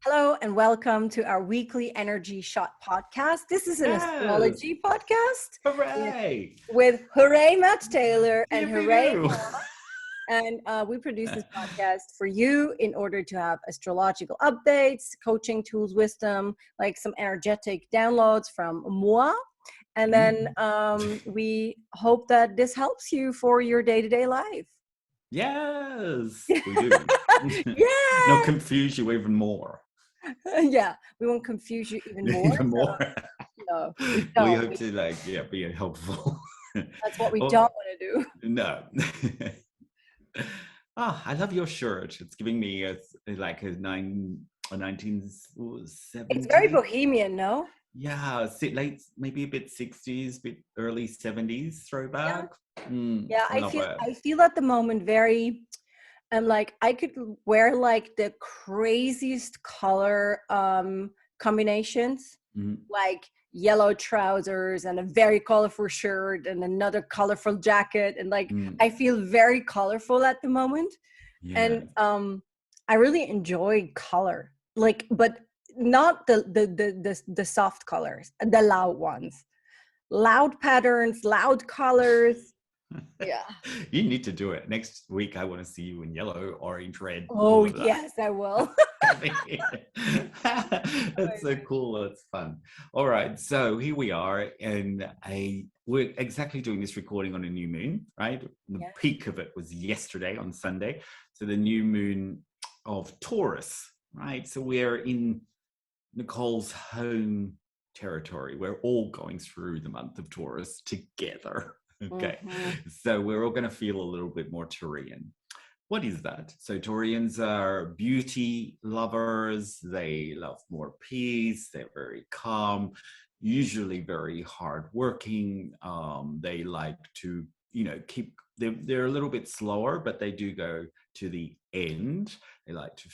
Hello and welcome to our weekly Energy Shot podcast. This is an Yes! astrology podcast Hooray! with Hooray Matt Taylor and Pew, pew, Hooray pew. Paula. And we produce this podcast for you in order to have astrological updates, coaching tools, wisdom, like some energetic downloads from moi. And then we hope that this helps you for your day-to-day life. Yes, we do. Yeah. Not confuse you even more. Yeah, we won't confuse you even more. Even more. No, We don't. hope to be helpful. That's what we don't want to do. No. I love your shirt. It's giving me a 1970s. It's very bohemian, no? Yeah, late, maybe a bit 60s, bit early 70s throwback. Yeah, I feel at the moment very like I could wear like the craziest color combinations, like yellow trousers and a very colorful shirt and another colorful jacket, and like I feel very colorful at the moment. And I really enjoy color, like, but not the soft colors, the loud ones, loud patterns, loud colors. Yeah, you need to do it next week. I want to see you in yellow, orange, red. Oh yes, I will. That's so cool. That's fun. All right, so here we are, and we're exactly doing this recording on a new moon, right? The peak of it was yesterday on Sunday, so the new moon of Taurus, right? So we're in Nicole's home territory. We're all going through the month of Taurus together. Okay, so we're all going to feel a little bit more Taurian. What is that? So Taurians are beauty lovers. They love more peace. They're very calm, usually very hardworking. They like to, they're a little bit slower, but they do go to the end. They like to,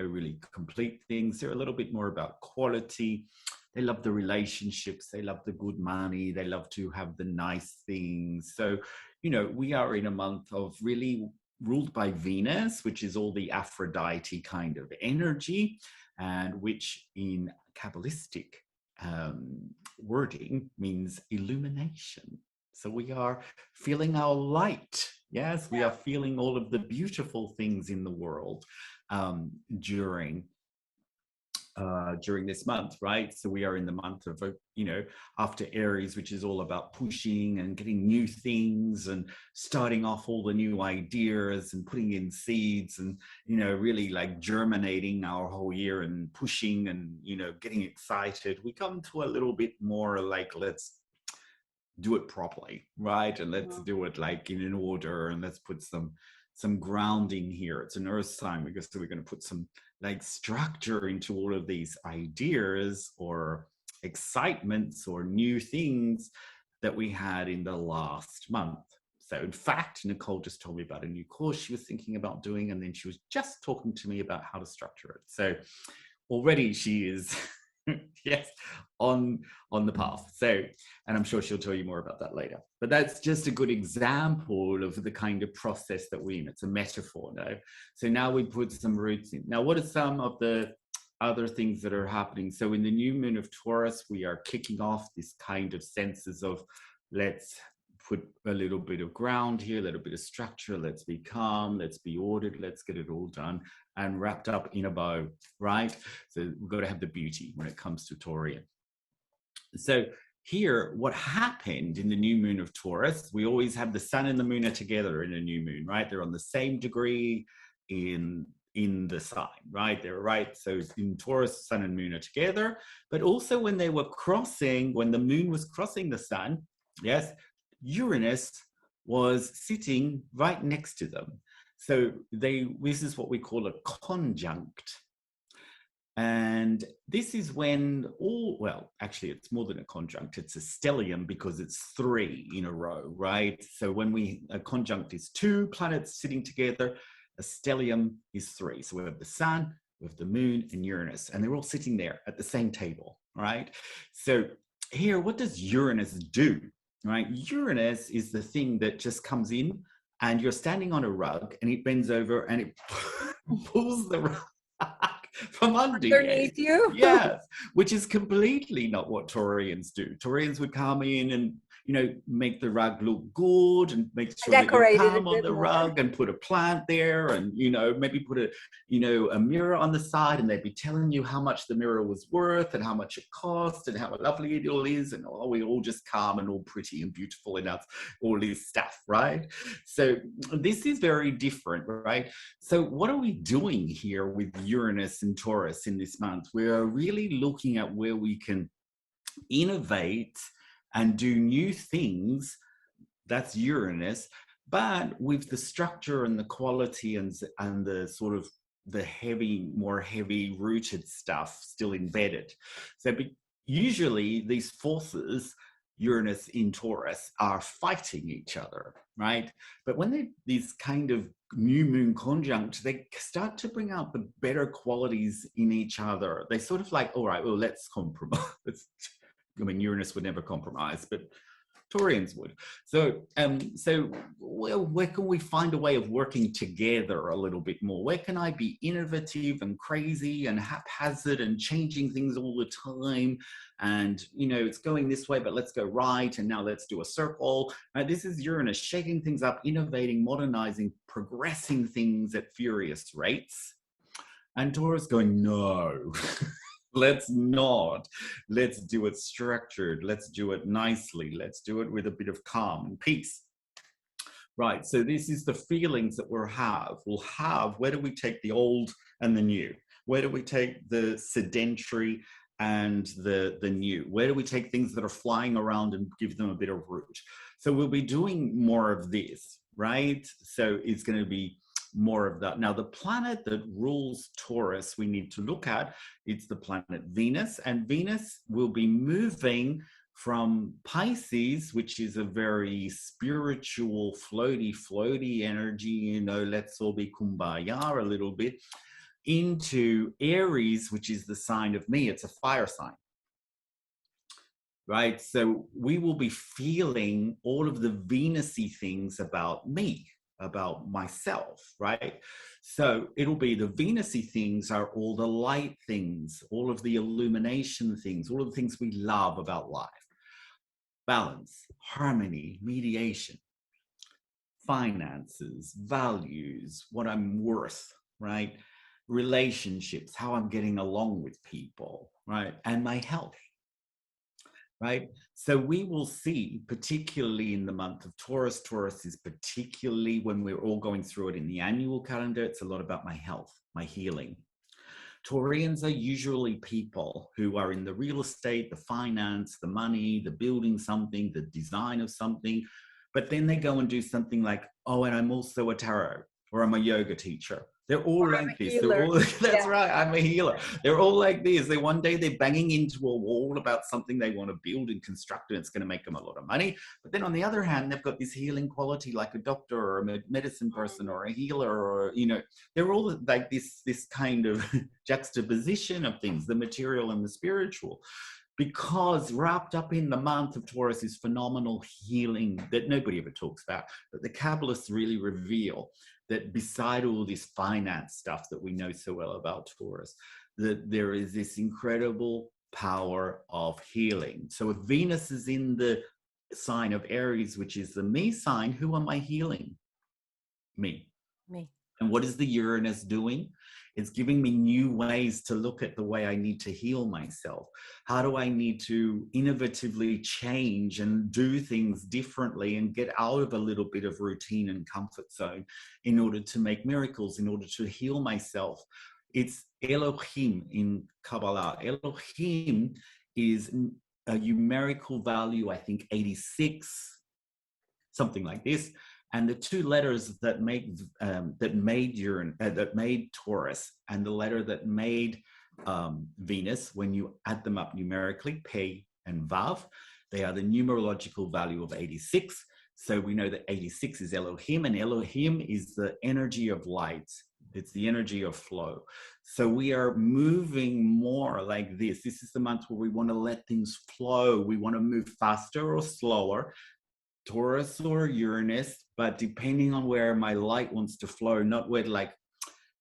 really complete things. They're a little bit more about quality. They love the relationships. They love the good money. They love to have the nice things. So, we are in a month of really ruled by Venus, which is all the Aphrodite kind of energy, and which in Kabbalistic wording means illumination. So we are feeling our light. Yes, we are feeling all of the beautiful things in the world during this month, right? So we are in the month of, after Aries, which is all about pushing and getting new things and starting off all the new ideas and putting in seeds and, really like germinating our whole year and pushing and, getting excited. We come to a little bit more like, let's do it properly, right? And let's do it like in an order, and let's put some grounding here. It's an earth sign because we're going to put some like structure into all of these ideas or excitements or new things that we had in the last month. So in fact, Nicole just told me about a new course she was thinking about doing, and then she was just talking to me about how to structure it. So already she is yes, on the path. So, and I'm sure she'll tell you more about that later. But that's just a good example of the kind of process that we're in. It's a metaphor, no? So now we put some roots in. Now, what are some of the other things that are happening? So in the new moon of Taurus, we are kicking off this kind of senses of let's put a little bit of ground here, a little bit of structure, let's be calm, let's be ordered, let's get it all done and wrapped up in a bow, right? So we've got to have the beauty when it comes to Taurian. So here, what happened in the new moon of Taurus, we always have the sun and the moon are together in a new moon, right? They're on the same degree in the sign, right? They're right. So in Taurus, sun and moon are together, but also when they were crossing, when the moon was crossing the sun, yes, Uranus was sitting right next to them. So this is what we call a conjunct. And this is when actually it's more than a conjunct, it's a stellium because it's 3 in a row, right? So when a conjunct is 2 planets sitting together, a stellium is 3. So we have the sun, we have the moon and Uranus, and they're all sitting there at the same table, right? So here, what does Uranus do? Right? Uranus is the thing that just comes in and you're standing on a rug and it bends over and it pulls the rug from under underneath you. Yes, which is completely not what Taurians do. Taurians would come in and, you know, make the rug look good and make sure that you're calm on the rug and put a plant there and, you know, maybe put a, you know, a mirror on the side, and they'd be telling you how much the mirror was worth and how much it cost and how lovely it all is, and oh, we're all just calm and all pretty and beautiful enough, all this stuff, right? So this is very different, right? So what are we doing here with Uranus and Taurus in this month? We are really looking at where we can innovate and do new things. That's Uranus, but with the structure and the quality and the sort of the more heavy rooted stuff still embedded. So usually these forces, Uranus in Taurus, are fighting each other, right? But when these kind of new moon conjunct, they start to bring out the better qualities in each other. They sort of like, all right, well, let's compromise. I mean, Uranus would never compromise, but Taurians would. So, well, where can we find a way of working together a little bit more? Where can I be innovative and crazy and haphazard and changing things all the time? And, you know, it's going this way, but let's go right. And now let's do a circle. This is Uranus shaking things up, innovating, modernizing, progressing things at furious rates. And Taurus going, no. Let's not. Let's do it structured. Let's do it nicely. Let's do it with a bit of calm and peace. Right, so this is the feelings that we'll have. Where do we take the old and the new? Where do we take the sedentary and the new? Where do we take things that are flying around and give them a bit of root? So we'll be doing more of this, right? So it's going to be more of that. Now, the planet that rules Taurus we need to look at, it's the planet Venus, and Venus will be moving from Pisces, which is a very spiritual, floaty energy, you know, let's all be kumbaya a little bit, into Aries, which is the sign of me. It's a fire sign. Right? So we will be feeling all of the Venus-y things about me, about myself, right? So it'll be the Venus-y things are all the light things, all of the illumination things, all of the things we love about life. Balance, harmony, mediation, finances, values, what I'm worth, right? Relationships, how I'm getting along with people, right? And my health. Right? So we will see, particularly in the month of Taurus, Taurus is particularly when we're all going through it in the annual calendar, it's a lot about my health, my healing. Taurians are usually people who are in the real estate, the finance, the money, the building something, the design of something, but then they go and do something like, oh, and I'm also a tarot, or I'm a yoga teacher. They're all like this. They're all, that's right, I'm a healer. They're all like this. One day they're banging into a wall about something they want to build and construct, and it's going to make them a lot of money. But then on the other hand, they've got this healing quality like a doctor or a medicine person or a healer, or, you know, they're all like this kind of juxtaposition of things, the material and the spiritual. Because wrapped up in the month of Taurus is phenomenal healing that nobody ever talks about, but the Kabbalists really reveal that beside all this finance stuff that we know so well about Taurus, that there is this incredible power of healing. So if Venus is in the sign of Aries, which is the me sign, who am I healing? Me. And what is the Uranus doing? It's giving me new ways to look at the way I need to heal myself. How do I need to innovatively change and do things differently and get out of a little bit of routine and comfort zone in order to make miracles, in order to heal myself? It's Elohim in Kabbalah. Elohim is a numerical value, I think 86, something like this. And the two letters that made Taurus and the letter that made Venus, when you add them up numerically, Pe and Vav, they are the numerological value of 86. So we know that 86 is Elohim, and Elohim is the energy of light. It's the energy of flow. So we are moving more like this. This is the month where we want to let things flow. We want to move faster or slower, Taurus or Uranus, but depending on where my light wants to flow, not where like,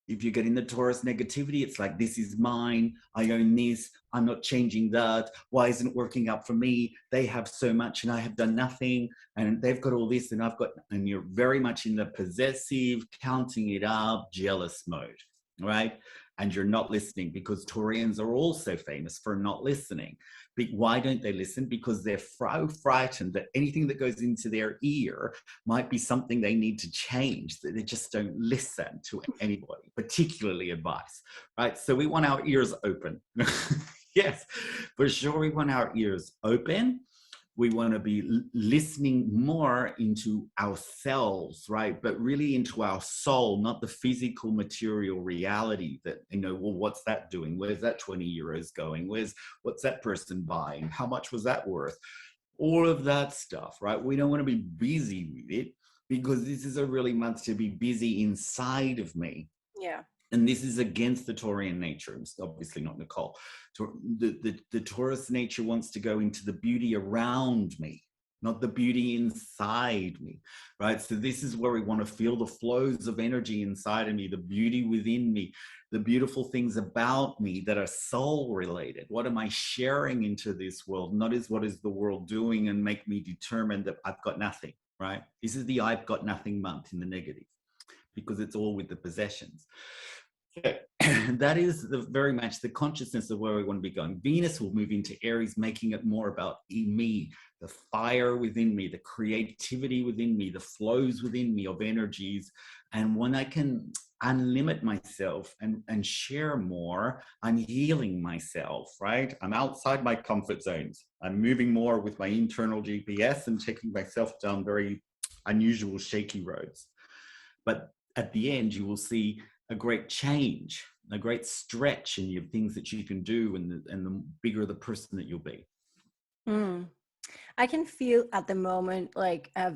if you get in the Taurus negativity, it's like, this is mine, I own this, I'm not changing that, why isn't it working out for me? They have so much and I have done nothing, and they've got all this and I've got, and you're very much in the possessive, counting it up, jealous mode, right? And you're not listening, because Taurians are also famous for not listening. But why don't they listen? Because they're frightened that anything that goes into their ear might be something they need to change, that they just don't listen to anybody, particularly advice, right? So we want our ears open. Yes, for sure, we want our ears open. We want to be listening more into ourselves, right? But really into our soul, not the physical material reality that, you know, well, what's that doing? Where's that 20 euros going? What's that person buying? How much was that worth? All of that stuff, right? We don't want to be busy with it, because this is a really month to be busy inside of me. Yeah. And this is against the Taurian nature. It's obviously not Nicole. The Taurus nature wants to go into the beauty around me, not the beauty inside me, right? So this is where we want to feel the flows of energy inside of me, the beauty within me, the beautiful things about me that are soul related. What am I sharing into this world? Not as what is the world doing and make me determined that I've got nothing, right? This is the I've got nothing month in the negative, because it's all with the possessions. That is very much the consciousness of where we want to be going. Venus will move into Aries, making it more about me, the fire within me, the creativity within me, the flows within me of energies. And when I can unlimit myself and share more, I'm healing myself, right? I'm outside my comfort zones. I'm moving more with my internal GPS and taking myself down very unusual, shaky roads. But at the end, you will see a great change, a great stretch in your things that you can do, and the bigger the person that you'll be. I can feel at the moment like a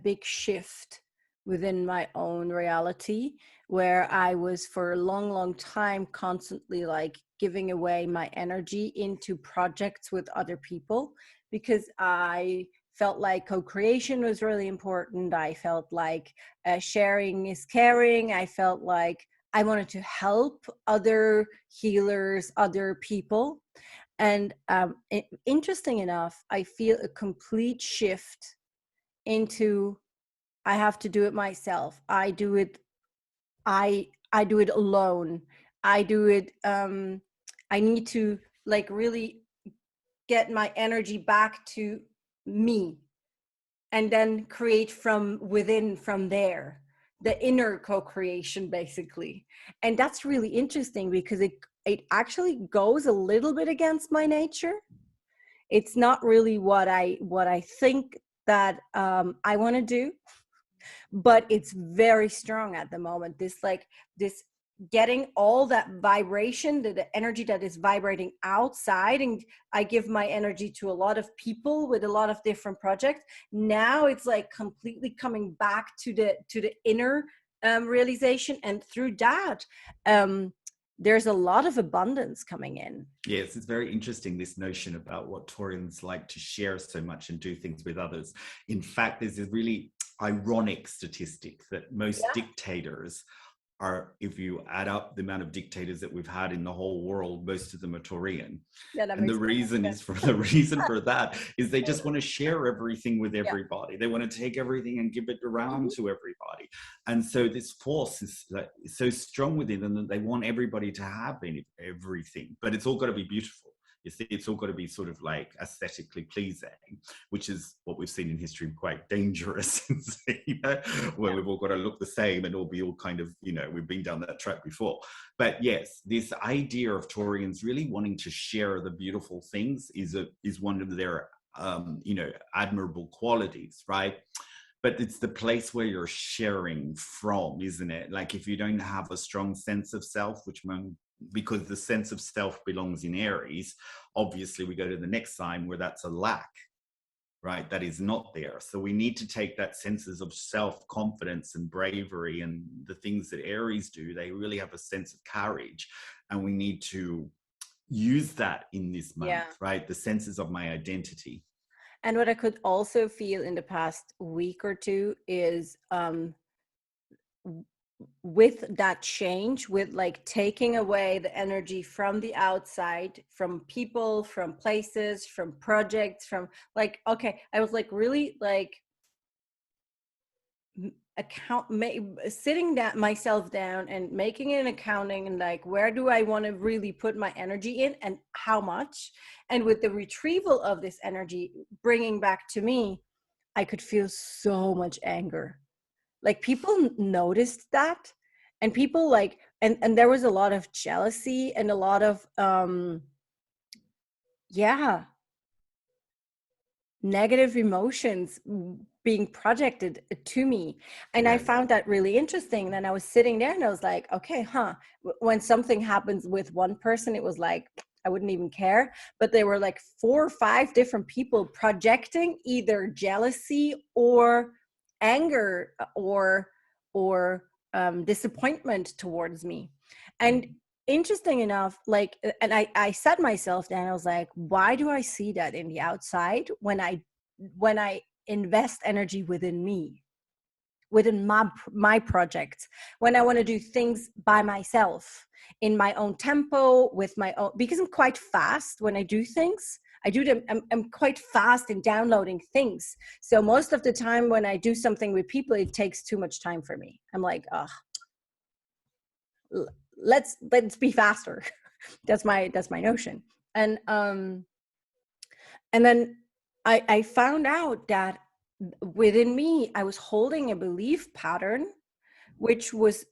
big shift within my own reality, where I was for a long time constantly like giving away my energy into projects with other people, because I felt like co-creation was really important. I felt like sharing is caring. I felt like I wanted to help other healers, other people. And interesting enough, I feel a complete shift into, I have to do it myself. I do it alone. I do it, I need to like really get my energy back to me, and then create from within, from there, the inner co-creation basically. And that's really interesting, because it actually goes a little bit against my nature. It's not really what I think that I want to do, but it's very strong at the moment. This getting all that vibration, the energy that is vibrating outside, and I give my energy to a lot of people with a lot of different projects. Now it's like completely coming back to the inner realization, and through that there's a lot of abundance coming in. Yes, it's very interesting, this notion about what Taurians like to share so much and do things with others. In fact, there's a really ironic statistic that most dictators are, if you add up the amount of dictators that we've had in the whole world, most of them are Taurian. And the reason for that is they just want to share everything with everybody. They want to take everything and give it around to everybody. And so this force is so strong within them that they want everybody to have everything, but it's all got to be beautiful. You see, it's all got to be sort of like aesthetically pleasing, which is what we've seen in history, quite dangerous, where we've all got to look the same and all be all kind of, we've been down that track before. But yes, this idea of Taurians really wanting to share the beautiful things is one of their, admirable qualities, right? But it's the place where you're sharing from, isn't it? Like if you don't have a strong sense of self, because the sense of self belongs in Aries, obviously we go to the next sign where that's a lack, right? That is not there. So we need to take that senses of self-confidence and bravery and the things that Aries do. They really have a sense of courage, and we need to use that in this month, right? The senses of my identity. And what I could also feel in the past week or two is with that change, with like taking away the energy from the outside, from people, from places, from projects, from like, okay, I was like really like sitting down myself down and making an accounting, and like, where do I want to really put my energy in and how much? And with the retrieval of this energy bringing back to me, I could feel so much anger. Like people noticed that, and people like, and there was a lot of jealousy and a lot of yeah, negative emotions being projected to me. And yes. I found that really interesting. Then I was sitting there and I was like, okay, when something happens with one person, it was like I wouldn't even care, but there were like 4 or 5 different people projecting either jealousy or anger or disappointment towards me. And interesting enough, like, and I sat myself down, I was like, why do I see that in the outside when I invest energy within me, within my projects, when I want to do things by myself in my own tempo, with my own, because I'm quite fast when I do things. I do them, I'm quite fast in downloading things. So most of the time when I do something with people, it takes too much time for me. I'm like, oh, let's be faster. that's my notion. And then I found out that within me, I was holding a belief pattern, which was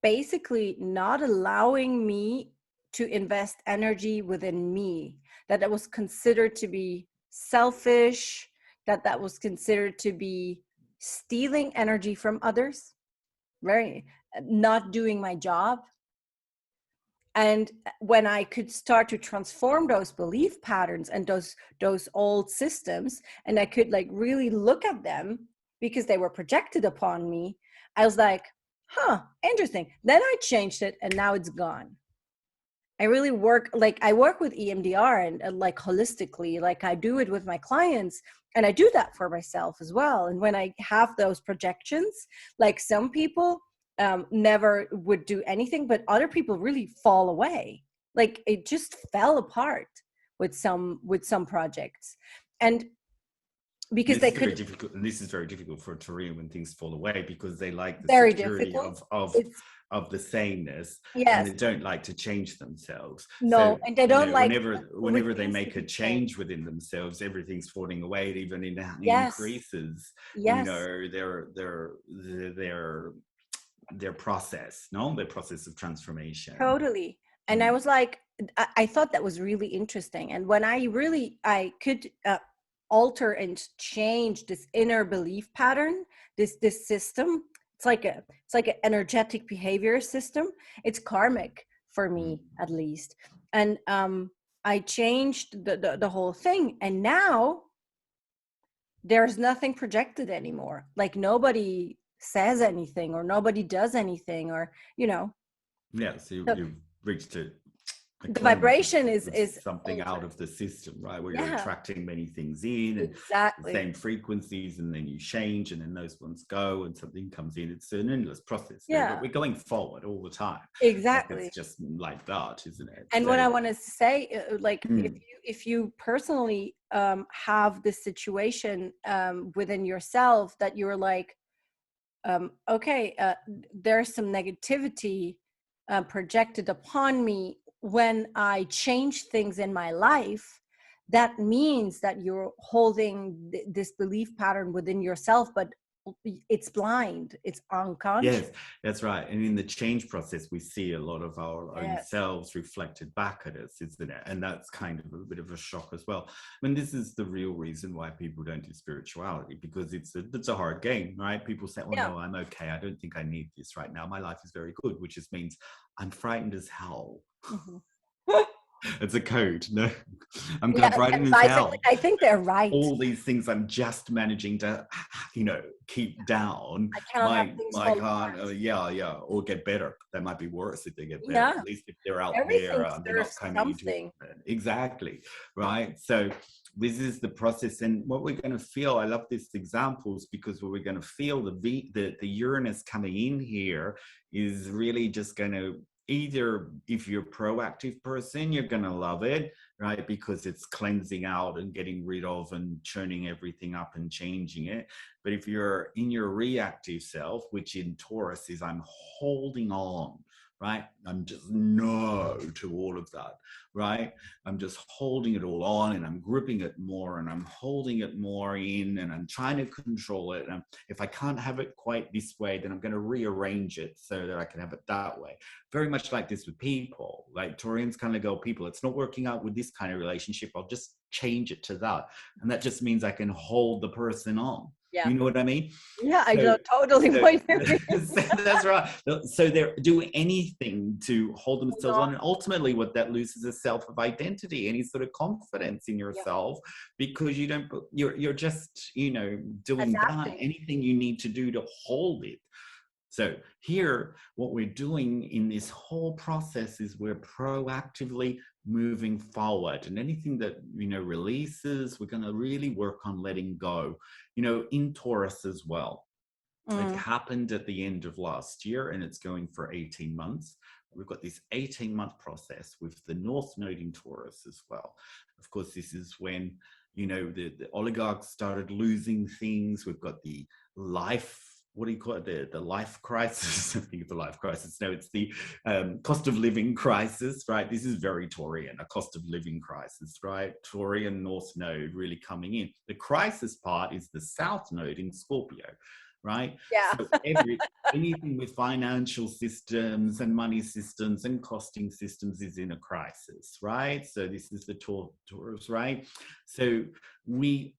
basically not allowing me to invest energy within me, that was considered to be selfish, that was considered to be stealing energy from others, very not doing my job. And when I could start to transform those belief patterns and those old systems, and I could like really look at them because they were projected upon me, I was like, interesting. Then I changed it and now it's gone. I really work with EMDR and like holistically, like I do it with my clients, and I do that for myself as well. And when I have those projections, like some people never would do anything, but other people really fall away. Like it just fell apart with some projects. And because this is very difficult, and this is very difficult for a Taurian when things fall away, because they like the security of the sameness, and they don't like to change themselves. No, so, and they don't like whenever they make a change within themselves, everything's falling away. It even increases. Yes. Their process, their process of transformation. Totally. And I was like, I thought that was really interesting. And when I could alter and change this inner belief pattern, this system, it's like an energetic behavior system. It's karmic for me, at least. And I changed the whole thing, and now there's nothing projected anymore. Like nobody says anything or nobody does anything, or so you've reached it. The vibration is something altered. Out of the system, right? Where you're attracting many things in, and exactly the same frequencies, and then you change, and then those ones go, and something comes in. It's an endless process. But we're going forward all the time. Exactly. It's just like that, isn't it? And what I want to say, like, if you personally have this situation within yourself that you're like, there's some negativity projected upon me when I change things in my life, that means that you're holding this belief pattern within yourself, but it's blind, it's unconscious. Yes, that's right. And in the change process, we see a lot of our own selves reflected back at us, isn't it? And that's kind of a bit of a shock as well. I mean, this is the real reason why people don't do spirituality, because it's a hard game, right? People say, no, I'm okay. I don't think I need this right now. My life is very good, which just means I'm frightened as hell. It's a code. No, I'm kind of writing this out. I think they're right. All these things I'm just managing to, keep down. I cannot have things my can't, or get better. That might be worse if they get better. Yeah. At least if they're out Everything there, they're not coming something. Exactly, right? So this is the process, and what we're going to feel. I love these examples because what we're going to feel, the Uranus coming in here is really just going to, either if you're a proactive person, you're going to love it, right? Because it's cleansing out and getting rid of and churning everything up and changing it. But if you're in your reactive self, which in Taurus is I'm holding on, right? I'm just no to all of that, right? I'm just holding it all on and I'm gripping it more and I'm holding it more in and I'm trying to control it. And if I can't have it quite this way, then I'm going to rearrange it so that I can have it that way. Very much like this with people. Like Taurians kind of go, people, it's not working out with this kind of relationship. I'll just change it to that. And that just means I can hold the person on. Yeah. You know what I mean? Yeah, I know totally what you mean. That's right. So they're doing anything to hold themselves on. And ultimately what that loses is self of identity, any sort of confidence in yourself, because you're just, doing that, anything you need to do to hold it. So here, what we're doing in this whole process is we're proactively moving forward, and anything that, releases, we're going to really work on letting go, in Taurus as well. It happened at the end of last year and it's going for 18 months. We've got this 18-month process with the North Node in Taurus as well. Of course, this is when, the oligarchs started losing things. We've got the life, what do you call it? The life crisis. I think it's the life crisis. No, it's the cost of living crisis, right? This is very Taurian, a cost of living crisis, right? Taurian North Node really coming in. The crisis part is the South Node in Scorpio, right? Yeah. So anything with financial systems and money systems and costing systems is in a crisis, right? So this is the Taurus, right? So the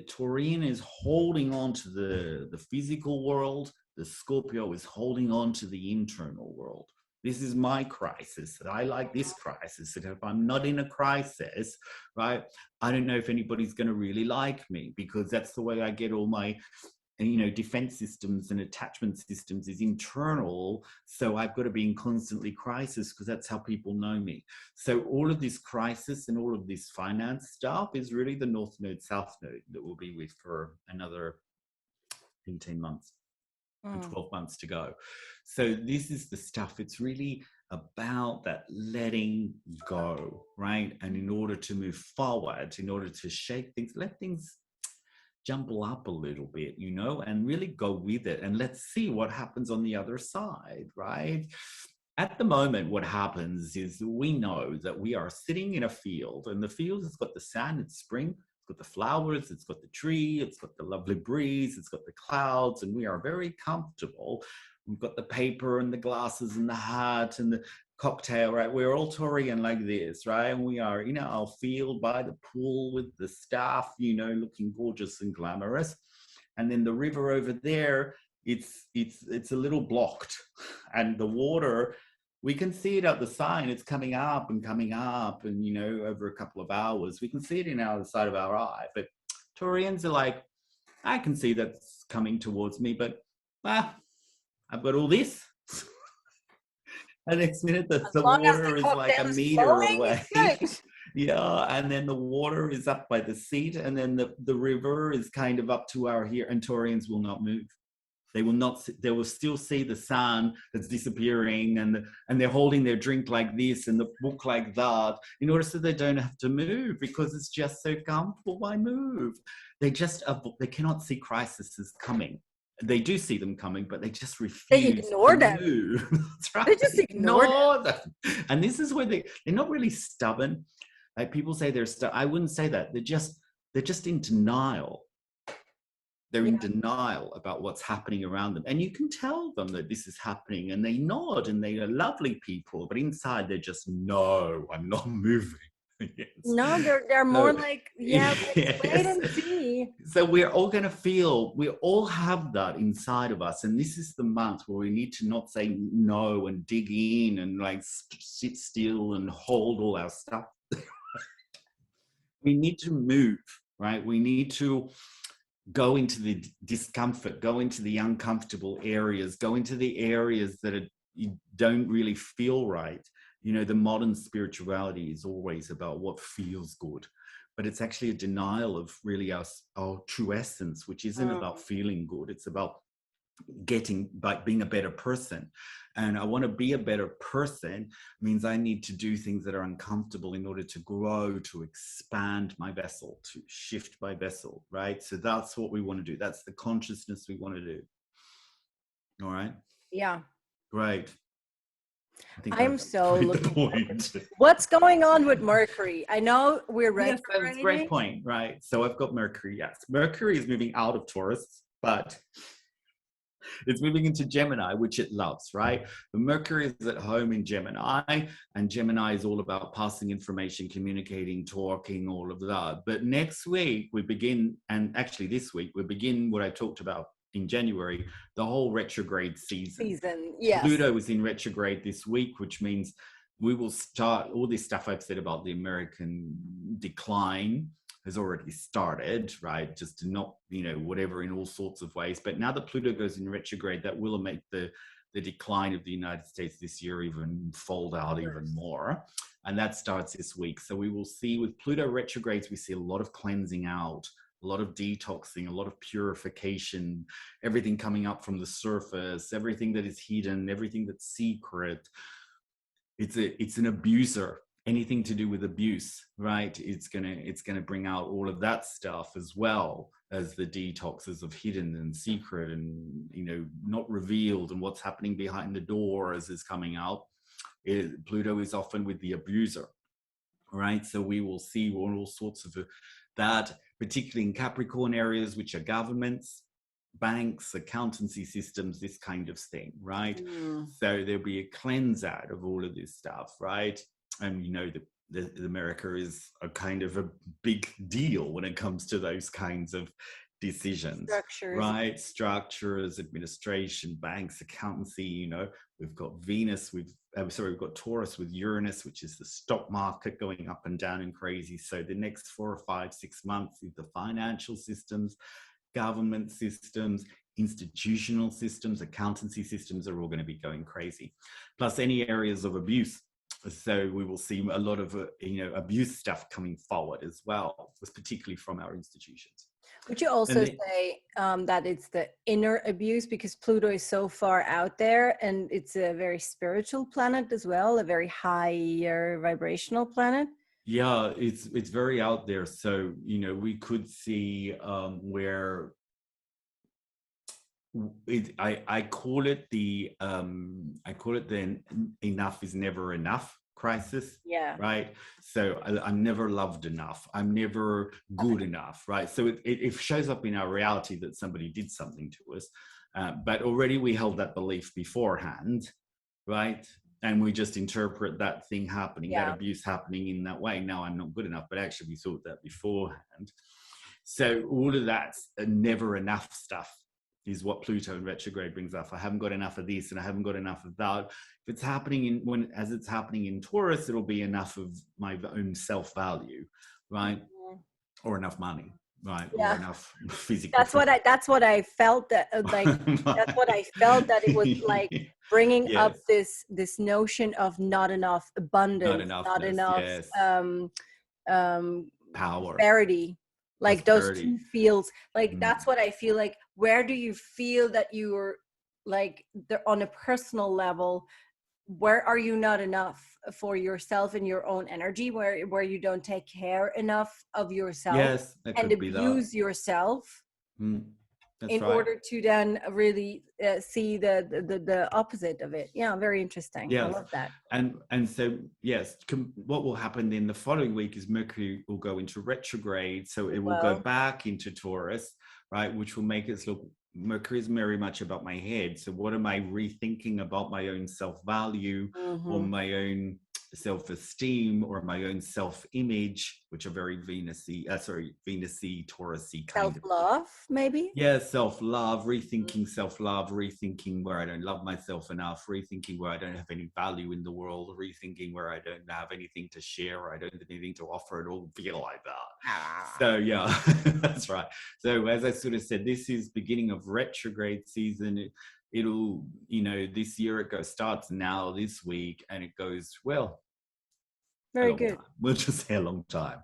Taurian is holding on to the physical world. The Scorpio is holding on to the internal world. This is my crisis. I like this crisis. And if I'm not in a crisis, right, I don't know if anybody's going to really like me, because that's the way I get all my defense systems and attachment systems is internal. So I've got to be in constantly crisis because that's how people know me. So all of this crisis and all of this finance stuff is really the North Node, South Node that we'll be with for another 18 months and 12 months to go. So this is the stuff. It's really about that letting go, right? And in order to move forward, in order to shake things, let things jumble up a little bit, and really go with it. And let's see what happens on the other side, right? At the moment, what happens is we know that we are sitting in a field, and the field has got the sun, it's spring, it's got the flowers, it's got the tree, it's got the lovely breeze, it's got the clouds, and we are very comfortable. We've got the paper and the glasses and the hat and the cocktail, right? We're all Taurian like this, right? And we are, our field by the pool with the staff, looking gorgeous and glamorous. And then the river over there, it's a little blocked, and the water, we can see it out the sign. It's coming up, and over a couple of hours, we can see it in the side of our eye. But Taurians are like, I can see that's coming towards me, but I've got all this. And next minute, the water is like a meter away. Yeah, and then the water is up by the seat, and then the river is kind of up to our here, and Taurians will not move. They will not. They will still see the sun that's disappearing, and they're holding their drink like this and the book like that, in order so they don't have to move, because it's just so comfortable. Why move? They cannot see crises coming. They do see them coming, but they just refuse. They ignore them. That's right. They just ignore them. And this is where they're not really stubborn. Like people say they're stubborn. I wouldn't say that. They're just in denial. They're in denial about what's happening around them. And you can tell them that this is happening, and they nod, and they are lovely people, but inside they're just, no, I'm not moving. Yes. No, they're more like, yeah, let's wait and see. So we're all going to feel, we all have that inside of us. And this is the month where we need to not say no and dig in and like sit still and hold all our stuff. We need to move, right? We need to go into the discomfort, go into the uncomfortable areas, go into the areas that you don't really feel right. You know, the modern spirituality is always about what feels good, but it's actually a denial of really our true essence, which isn't about feeling good. It's about being a better person. And I want to be a better person means I need to do things that are uncomfortable in order to grow, to expand my vessel, to shift my vessel, right? So that's what we want to do. That's the consciousness we want to do. All right. Yeah. Great. I'm so looking. What's going on with Mercury? I know we're retrograding. Yes, that's a great point, right? So I've got Mercury. Yes, Mercury is moving out of Taurus, but it's moving into Gemini, which it loves, right? But Mercury is at home in Gemini, and Gemini is all about passing information, communicating, talking, all of that. But next week we begin, and actually this week we begin what I talked about in January, the whole retrograde season. Yes. Pluto is in retrograde this week, which means we will start all this stuff I've said about the American decline has already started, right? Just to not, whatever, in all sorts of ways. But now that Pluto goes in retrograde, that will make the decline of the United States this year even fold out even more. And that starts this week. So we will see with Pluto retrogrades, we see a lot of cleansing out, a lot of detoxing, a lot of purification, everything coming up from the surface, everything that is hidden, everything that's secret. It's an abuser. Anything to do with abuse, right? It's gonna bring out all of that stuff, as well as the detoxes of hidden and secret and not revealed, and what's happening behind the door as is coming out. Pluto is often with the abuser, right? So we will see all sorts of that, particularly in Capricorn areas, which are governments, banks, accountancy systems, this kind of thing, right? So there'll be a cleanse out of all of this stuff, right? And the America is a kind of a big deal when it comes to those kinds of decisions, right? Structures, administration, banks, accountancy. We've got Venus, we've got Taurus with Uranus, which is the stock market going up and down and crazy. So the next 4 or 5, 6 months is the financial systems, government systems, institutional systems, accountancy systems are all going to be going crazy. Plus any areas of abuse. So we will see a lot of abuse stuff coming forward as well, particularly from our institutions. Would you also say that it's the inner abuse, because Pluto is so far out there, and it's a very spiritual planet as well, a very higher vibrational planet? Yeah, it's very out there. So we could see where I call it the enough is never enough crisis. Yeah. Right. So I'm never loved enough. I'm never good enough. Right. So it shows up in our reality that somebody did something to us, but already we held that belief beforehand, right? And we just interpret that thing happening, that abuse happening in that way. Now I'm not good enough, but actually we thought that beforehand. So all of that's never enough stuff is what Pluto in retrograde brings up. I haven't got enough of this and I haven't got enough of that. If it's happening as it's happening in Taurus, it'll be enough of my own self-value, right? Or enough money, right? Yeah. Or enough physical. That's what I felt that that's what I felt, that it was like bringing up this notion of not enough abundance, not enough power, prosperity. Like those two fields, like that's what I feel like. Where do you feel that you're like on a personal level? Where are you not enough for yourself and your own energy? Where you don't take care enough of yourself and abuse yourself in order to then really see the opposite of it. Yeah, very interesting. Yes. I love that. And so yes, what will happen in the following week is Mercury will go into retrograde, so it will go back into Taurus, right, which will make us look. Mercury is very much about my head. So what am I rethinking about my own self-value or my own self-esteem or my own self-image, which are very Venus-y, Taurus-y kind of. Self-love, maybe? Yeah, self-love, rethinking where I don't love myself enough, rethinking where I don't have any value in the world, rethinking where I don't have anything to share, or I don't have anything to offer. It all feel like that. So yeah, that's right. So as I sort of said, this is beginning of retrograde season. It'll, this year starts now this week, and it goes, well, very good. Time. We'll just say a long time.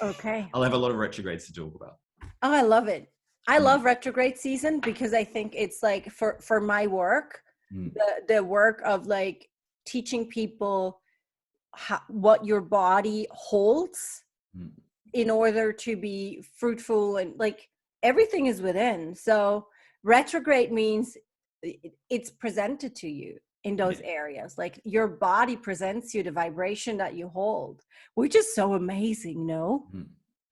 Okay. I'll have a lot of retrogrades to talk about. Oh, I love it. I love retrograde season because I think it's like for my work, the work of like teaching people what your body holds in order to be fruitful, and like everything is within. So retrograde means it's presented to you in those areas, like your body presents you the vibration that you hold, which is so amazing.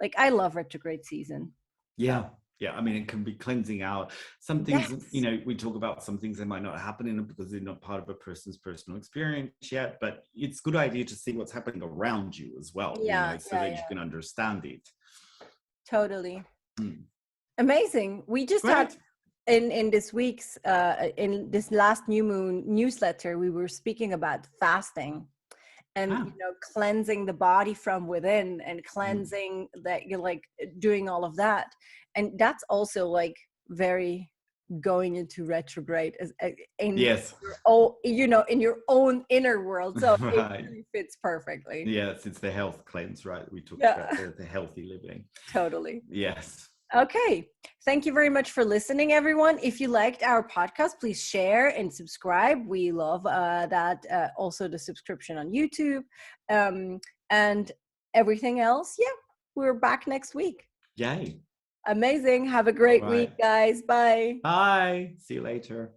Like I love retrograde season. Yeah I mean, it can be cleansing out some things. We talk about some things that might not happen in it because they're not part of a person's personal experience yet, but it's a good idea to see what's happening around you as well, so that you can understand it. Totally. Amazing. We just had in this week's in this last new moon newsletter, we were speaking about fasting and cleansing the body from within, and cleansing that you're like doing all of that, and that's also like very going into retrograde in your in your own inner world. So it really fits perfectly. Yes, it's the health cleanse, right? We talked about the healthy living. Totally. Yes. Okay. Thank you very much for listening, everyone. If you liked our podcast, please share and subscribe. We love that. Also the subscription on YouTube and everything else. Yeah, we're back next week. Yay. Amazing. Have a great week, guys. Bye. Bye. See you later.